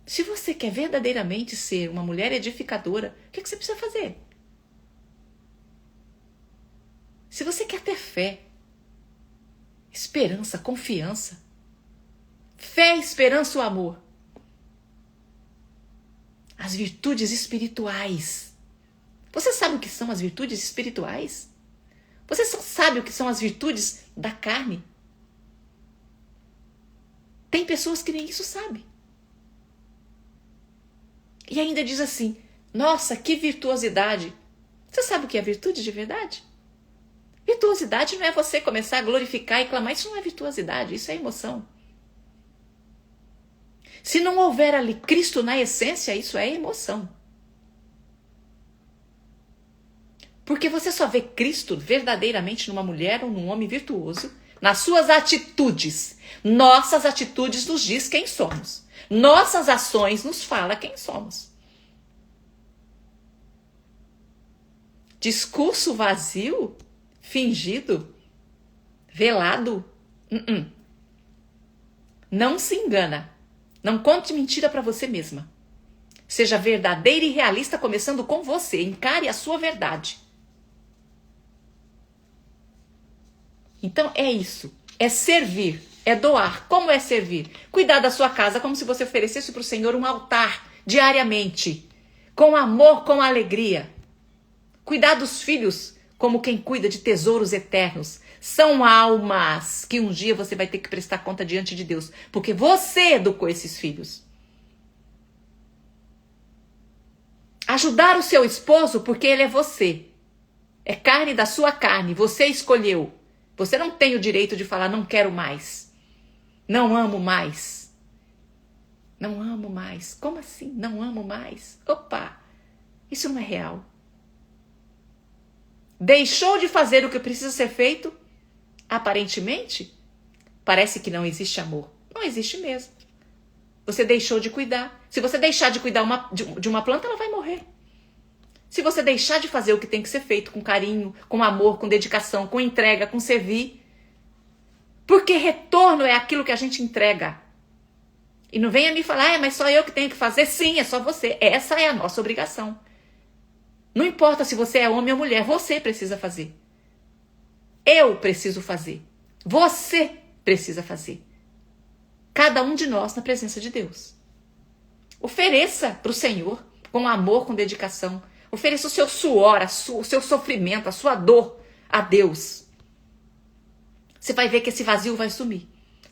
Se você quer verdadeiramente ser uma mulher edificadora, o que você precisa fazer? Se você quer ter fé, esperança, confiança, fé, esperança e amor, as virtudes espirituais. Você sabe o que são as virtudes espirituais? Você só sabe o que são as virtudes da carne? Tem pessoas que nem isso sabem. E ainda diz assim, nossa, que virtuosidade. Você sabe o que é virtude de verdade? Virtuosidade não é você começar a glorificar e clamar. Isso não é virtuosidade, isso é emoção. Se não houver ali Cristo na essência, isso é emoção. Porque você só vê Cristo verdadeiramente numa mulher ou num homem virtuoso, nas suas atitudes. Nossas atitudes nos diz quem somos. Nossas ações nos fala quem somos. Discurso vazio, fingido, velado. Não se engana. Não conte mentira para você mesma. Seja verdadeira e realista, começando com você. Encare a sua verdade. Então é isso. É servir. É doar. Como é servir? Cuidar da sua casa como se você oferecesse para o Senhor um altar diariamente. Com amor, com alegria. Cuidar dos filhos como quem cuida de tesouros eternos. São almas que um dia você vai ter que prestar conta diante de Deus. Porque você educou esses filhos. Ajudar o seu esposo porque ele é você. É carne da sua carne. Você escolheu. Você não tem o direito de falar não quero mais. Não amo mais. Não amo mais. Como assim? Não amo mais? Opa! Isso não é real. Deixou de fazer o que precisa ser feito? Aparentemente, parece que não existe amor. Não existe mesmo. Você deixou de cuidar. Se você deixar de cuidar de uma planta, ela vai morrer. Se você deixar de fazer o que tem que ser feito com carinho, com amor, com dedicação, com entrega, com servir. Porque retorno é aquilo que a gente entrega. E não venha me falar, mas só eu que tenho que fazer. Sim, é só você. Essa é a nossa obrigação. Não importa se você é homem ou mulher, você precisa fazer. Eu preciso fazer. Você precisa fazer. Cada um de nós na presença de Deus. Ofereça para o Senhor com amor, com dedicação. Ofereça o seu suor, o seu sofrimento, a sua dor a Deus. Você vai ver que esse vazio vai sumir.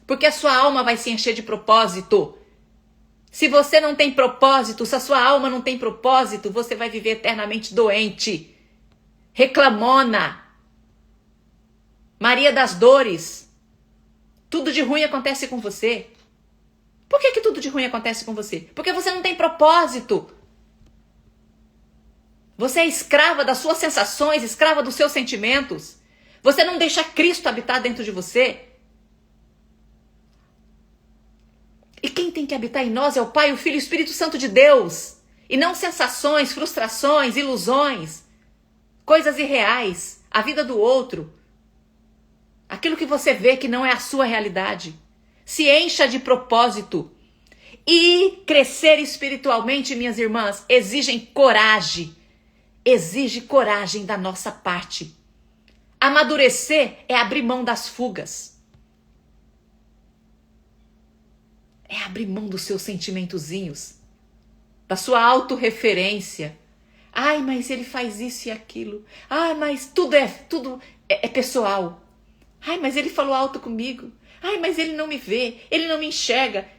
Porque a sua alma vai se encher de propósito. Se você não tem propósito, se a sua alma não tem propósito, você vai viver eternamente doente. Reclamona. Maria das dores. Tudo de ruim acontece com você. Por que tudo de ruim acontece com você? Porque você não tem propósito. Você é escrava das suas sensações, escrava dos seus sentimentos. Você não deixa Cristo habitar dentro de você. E quem tem que habitar em nós é o Pai, o Filho e o Espírito Santo de Deus. E não sensações, frustrações, ilusões, coisas irreais, a vida do outro. Aquilo que você vê que não é a sua realidade. Se encha de propósito. E crescer espiritualmente, minhas irmãs, exigem coragem. exige coragem da nossa parte. Amadurecer é abrir mão das fugas. É abrir mão dos seus sentimentozinhos, da sua autorreferência. Ai, mas ele faz isso e aquilo. Ai, mas tudo é pessoal. Ai, mas ele falou alto comigo. Ai, mas ele não me vê, ele não me enxerga.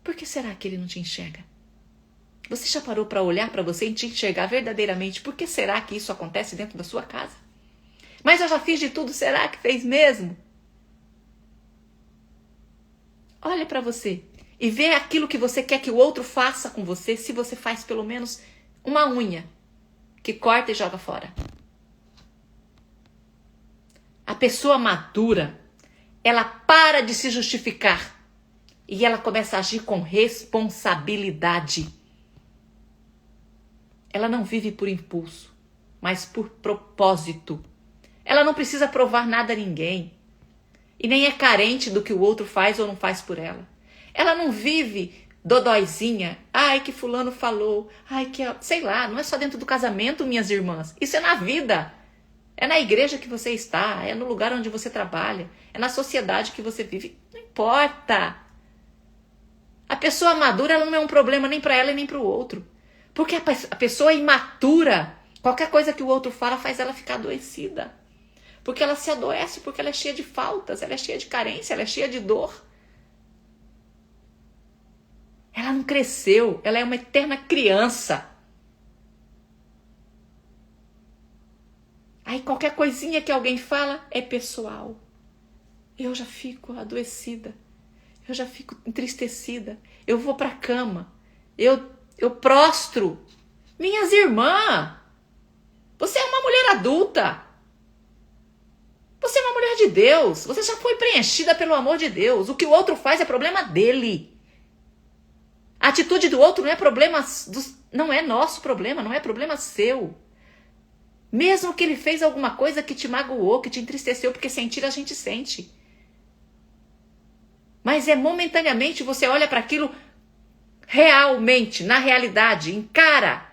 Por que será que ele não te enxerga? Você já parou para olhar para você e te enxergar verdadeiramente? Por que será que isso acontece dentro da sua casa? Mas eu já fiz de tudo, será que fez mesmo? Olha para você e vê aquilo que você quer que o outro faça com você, se você faz pelo menos uma unha que corta e joga fora. A pessoa madura, ela para de se justificar e ela começa a agir com responsabilidade. Ela não vive por impulso, mas por propósito. Ela não precisa provar nada a ninguém. E nem é carente do que o outro faz ou não faz por ela. Ela não vive dodóizinha. Ai, que fulano falou. Ai, que... sei lá, não é só dentro do casamento, minhas irmãs. Isso é na vida. É na igreja que você está. É no lugar onde você trabalha. É na sociedade que você vive. Não importa. A pessoa madura, ela não é um problema nem para ela e nem para o outro. Porque a pessoa imatura, qualquer coisa que o outro fala faz ela ficar adoecida. Porque ela se adoece, porque ela é cheia de faltas, ela é cheia de carência, ela é cheia de dor. Ela não cresceu, ela é uma eterna criança. Aí qualquer coisinha que alguém fala é pessoal. Eu já fico adoecida, eu já fico entristecida, eu vou para a cama, eu prostro. Minhas irmãs, você é uma mulher adulta. Você é uma mulher de Deus. Você já foi preenchida pelo amor de Deus. O que o outro faz é problema dele. A atitude do outro não é problema, não é nosso problema, não é problema seu. Mesmo que ele fez alguma coisa que te magoou, que te entristeceu, porque sentir a gente sente. Mas é momentaneamente, você olha para aquilo realmente, na realidade, encara.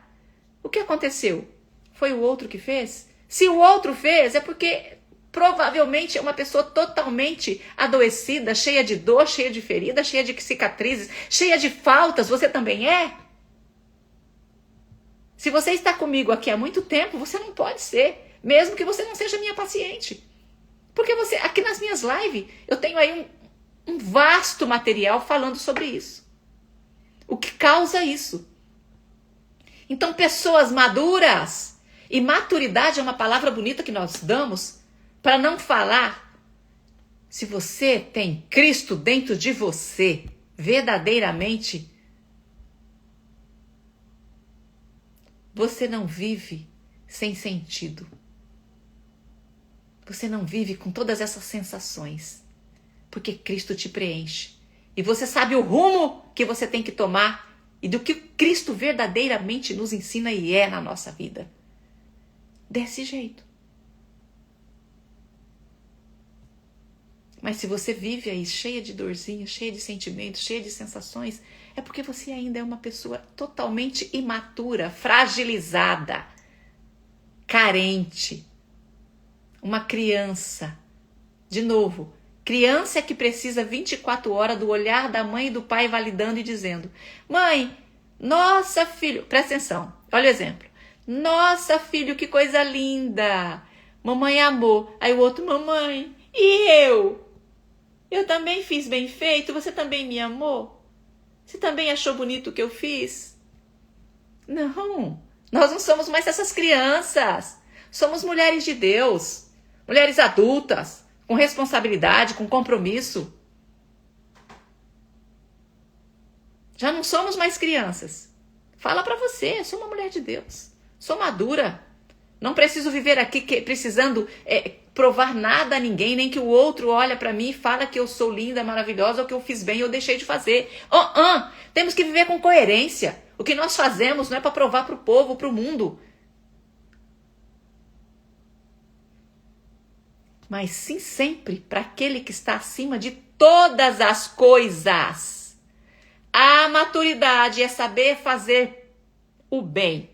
O que aconteceu? Foi o outro que fez? Se o outro fez, é porque provavelmente é uma pessoa totalmente adoecida, cheia de dor, cheia de ferida, cheia de cicatrizes, cheia de faltas. Você também é? Se você está comigo aqui há muito tempo, você não pode ser, mesmo que você não seja minha paciente. Porque você, aqui nas minhas lives, eu tenho aí um vasto material falando sobre isso. O que causa isso? Então, pessoas maduras, e maturidade é uma palavra bonita que nós damos para não falar. Se você tem Cristo dentro de você, verdadeiramente, você não vive sem sentido. Você não vive com todas essas sensações, porque Cristo te preenche. E você sabe o rumo que você tem que tomar e do que Cristo verdadeiramente nos ensina e é na nossa vida. Desse jeito. Mas se você vive aí cheia de dorzinha, cheia de sentimentos, cheia de sensações, é porque você ainda é uma pessoa totalmente imatura, fragilizada, carente. Uma criança. De novo, criança é que precisa 24 horas do olhar da mãe e do pai validando e dizendo: mãe, nossa, filho, presta atenção, olha o exemplo. Nossa, filho, que coisa linda. Mamãe amou. Aí o outro: mamãe, e eu? Eu também fiz bem feito? Você também me amou? Você também achou bonito o que eu fiz? Não, nós não somos mais essas crianças. Somos mulheres de Deus, mulheres adultas, com responsabilidade, com compromisso. Já não somos mais crianças. Fala pra você, eu sou uma mulher de Deus. Sou madura. Não preciso viver aqui precisando provar nada a ninguém, nem que o outro olha pra mim e fala que eu sou linda, maravilhosa, ou que eu fiz bem ou deixei de fazer. Temos que viver com coerência. O que nós fazemos não é para provar pro povo, pro mundo. Mas sim sempre para aquele que está acima de todas as coisas. A maturidade é saber fazer o bem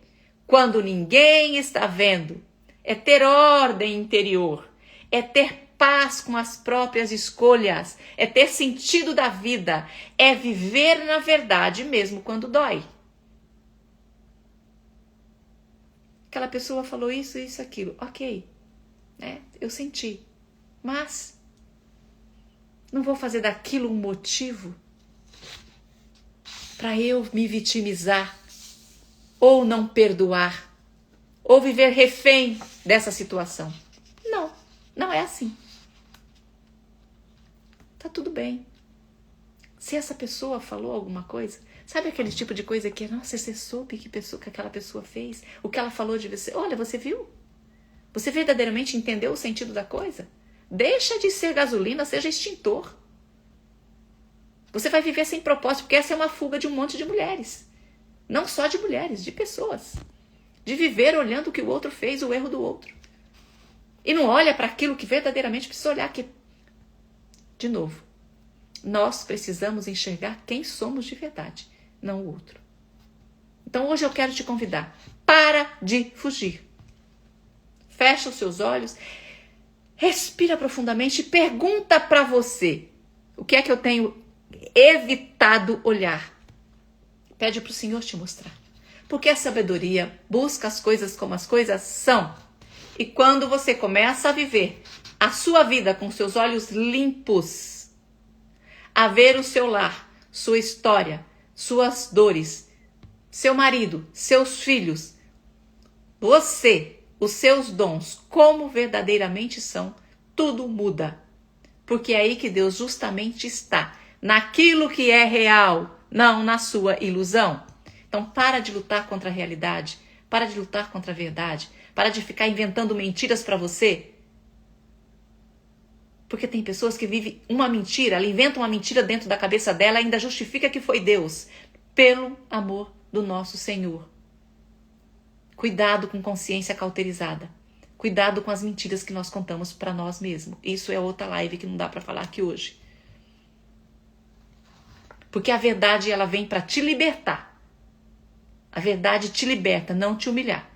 quando ninguém está vendo. É ter ordem interior, é ter paz com as próprias escolhas, é ter sentido da vida, é viver na verdade mesmo quando dói. Aquela pessoa falou isso, isso, aquilo. Ok, né? Eu senti, mas não vou fazer daquilo um motivo para eu me vitimizar, ou não perdoar, ou viver refém dessa situação. Não, não é assim. Tá tudo bem. Se essa pessoa falou alguma coisa, sabe aquele tipo de coisa que, nossa, você soube que aquela pessoa fez? O que ela falou de você? Olha, você viu? Você verdadeiramente entendeu o sentido da coisa? Deixa de ser gasolina, seja extintor. Você vai viver sem propósito, porque essa é uma fuga de um monte de mulheres. Não só de mulheres, de pessoas. De viver olhando o que o outro fez, o erro do outro. E não olha para aquilo que verdadeiramente precisa olhar. Que, de novo, nós precisamos enxergar quem somos de verdade, não o outro. Então hoje eu quero te convidar. Para de fugir. Fecha os seus olhos, respira profundamente e pergunta para você: o que é que eu tenho evitado olhar? Pede para o Senhor te mostrar. Porque a sabedoria busca as coisas como as coisas são. E quando você começa a viver a sua vida com seus olhos limpos, a ver o seu lar, sua história, suas dores, seu marido, seus filhos, você, os seus dons, como verdadeiramente são, tudo muda. Porque é aí que Deus justamente está, naquilo que é real, não na sua ilusão. Então para de lutar contra a realidade, para de lutar contra a verdade, para de ficar inventando mentiras para você. Porque tem pessoas que vivem uma mentira, ela inventa uma mentira dentro da cabeça dela e ainda justifica que foi Deus. Pelo amor do nosso Senhor. Cuidado com consciência cauterizada. Cuidado com as mentiras que nós contamos para nós mesmos. Isso é outra live que não dá para falar aqui hoje. Porque a verdade ela vem para te libertar. A verdade te liberta, não te humilhar.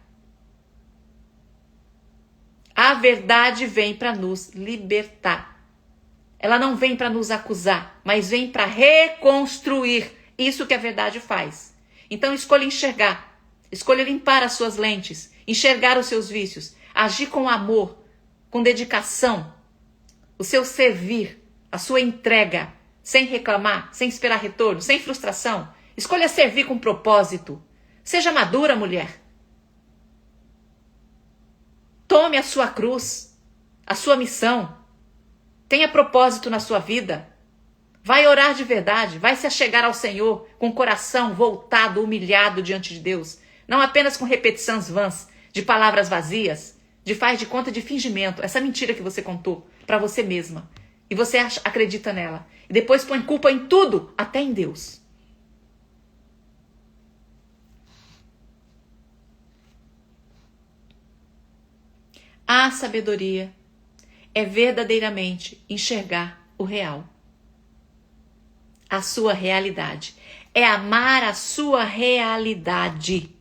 A verdade vem para nos libertar. Ela não vem para nos acusar, mas vem para reconstruir. Isso que a verdade faz. Então escolha enxergar. Escolha limpar as suas lentes. Enxergar os seus vícios. Agir com amor, com dedicação. O seu servir, a sua entrega. Sem reclamar, sem esperar retorno, sem frustração. Escolha servir com propósito. Seja madura, mulher. Tome a sua cruz, a sua missão. Tenha propósito na sua vida. Vai orar de verdade, vai se achegar ao Senhor com o coração voltado, humilhado diante de Deus. Não apenas com repetições vãs, de palavras vazias, de faz de conta de fingimento. Essa mentira que você contou para você mesma. E você acredita nela. E depois põe culpa em tudo, até em Deus. A sabedoria é verdadeiramente enxergar o real. A sua realidade. É amar a sua realidade.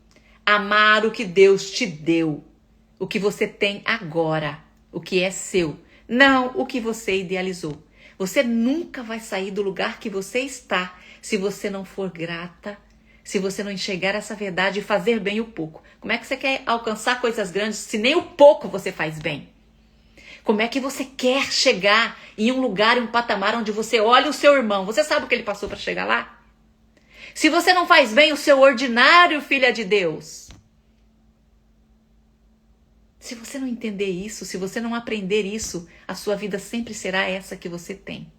Amar o que Deus te deu. O que você tem agora. O que é seu. Não o que você idealizou. Você nunca vai sair do lugar que você está se você não for grata, se você não enxergar essa verdade e fazer bem o pouco. Como é que você quer alcançar coisas grandes se nem o pouco você faz bem? Como é que você quer chegar em um lugar, em um patamar onde você olha o seu irmão? Você sabe o que ele passou para chegar lá? Se você não faz bem o seu ordinário, filha de Deus. Se você não entender isso, se você não aprender isso, a sua vida sempre será essa que você tem.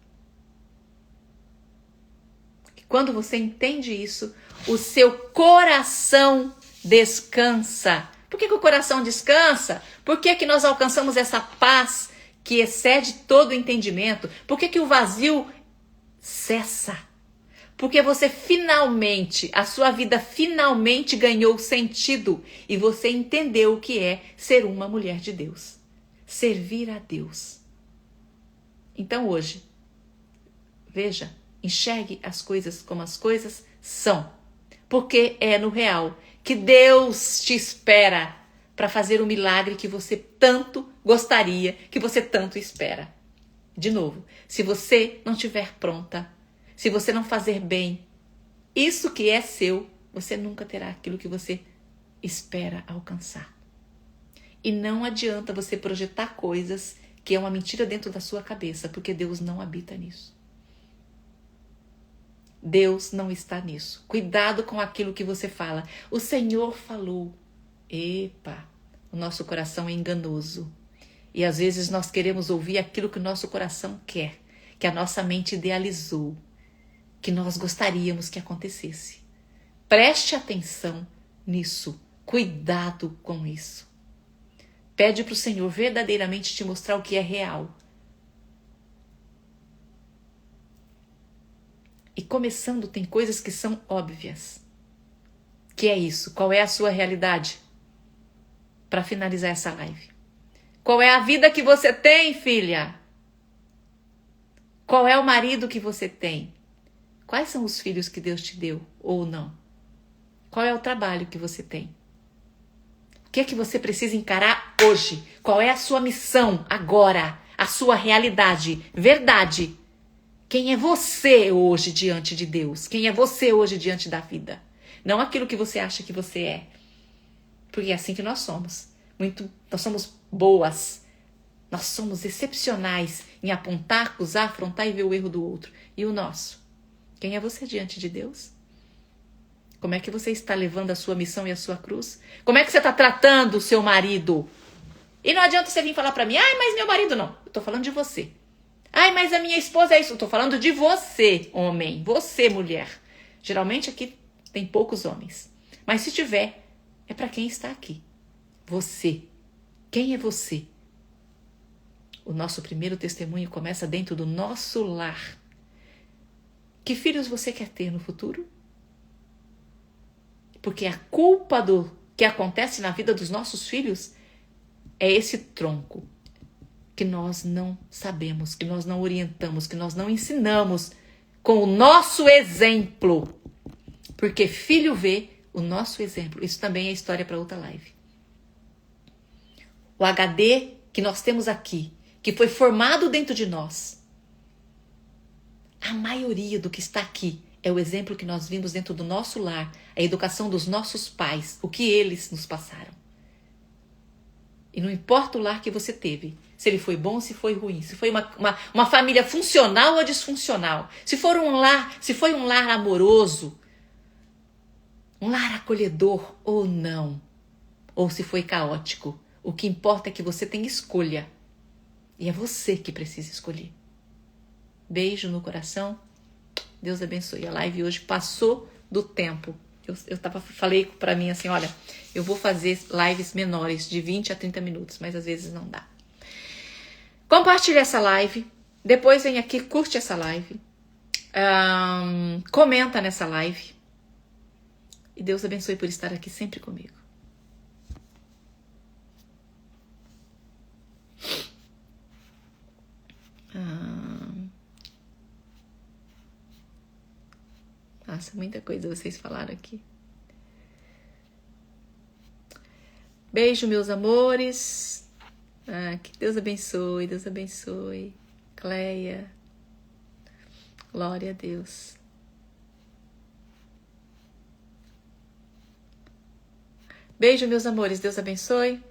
Quando você entende isso, o seu coração descansa. Por que o coração descansa? Por que nós alcançamos essa paz que excede todo o entendimento? Por que o vazio cessa? Porque você finalmente, a sua vida finalmente ganhou sentido e você entendeu o que é ser uma mulher de Deus. Servir a Deus. Então hoje, veja, enxergue as coisas como as coisas são. porque é no real que Deus te espera para fazer o milagre que você tanto gostaria, que você tanto espera. De novo, se você não estiver pronta, se você não fazer bem isso que é seu, você nunca terá aquilo que você espera alcançar. E não adianta você projetar coisas que é uma mentira dentro da sua cabeça, porque Deus não habita nisso. Deus não está nisso. Cuidado com aquilo que você fala. O Senhor falou. Epa, o nosso coração é enganoso. E às vezes nós queremos ouvir aquilo que o nosso coração quer, que a nossa mente idealizou, que nós gostaríamos que acontecesse. Preste atenção nisso. Cuidado com isso. Pede para o Senhor verdadeiramente te mostrar o que é real. E começando, tem coisas que são óbvias. Que é isso? Qual é a sua realidade? Para finalizar essa live. Qual é a vida que você tem, filha? Qual é o marido que você tem? Quais são os filhos que Deus te deu ou não? Qual é o trabalho que você tem? O que é que você precisa encarar hoje? Qual é a sua missão agora? A sua realidade, verdade. Quem é você hoje diante de Deus? Quem é você hoje diante da vida? Não aquilo que você acha que você é. Porque é assim que nós somos. Nós somos boas. Nós somos excepcionais em apontar, acusar, afrontar e ver o erro do outro. E o nosso? Quem é você diante de Deus? Como é que você está levando a sua missão e a sua cruz? Como é que você está tratando o seu marido? E não adianta você vir falar para mim, ai, mas meu marido não. Eu estou falando de você. Ai, mas a minha esposa é isso. Eu estou falando de você, homem. Você, mulher. Geralmente aqui tem poucos homens. Mas se tiver, é para quem está aqui. Você. Quem é você? O nosso primeiro testemunho começa dentro do nosso lar. Que filhos você quer ter no futuro? Porque a culpa do que acontece na vida dos nossos filhos é esse tronco que nós não sabemos, que nós não orientamos, que nós não ensinamos com o nosso exemplo. Porque filho vê o nosso exemplo. Isso também é história para outra live. O HD que nós temos aqui, que foi formado dentro de nós, a maioria do que está aqui é o exemplo que nós vimos dentro do nosso lar, a educação dos nossos pais, o que eles nos passaram. E não importa o lar que você teve, se ele foi bom ou se foi ruim, se foi uma família funcional ou disfuncional, se foi um lar amoroso, um lar acolhedor ou não, ou se foi caótico, o que importa é que você tem escolha. E é você que precisa escolher. Beijo no coração. Deus abençoe. A live hoje passou do tempo. Falei para mim assim, olha, eu vou fazer lives menores, de 20 a 30 minutos, mas às vezes não dá. Compartilha essa live. Depois vem aqui, curte essa live. Comenta nessa live. E Deus abençoe por estar aqui sempre comigo. Nossa, muita coisa vocês falaram aqui. Beijo, meus amores. Que Deus abençoe, Deus abençoe. Cleia. Glória a Deus. Beijo, meus amores. Deus abençoe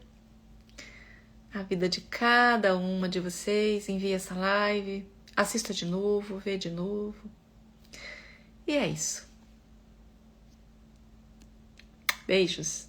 a vida de cada uma de vocês. Envie essa live. Assista de novo, vê de novo. E é isso. Beijos.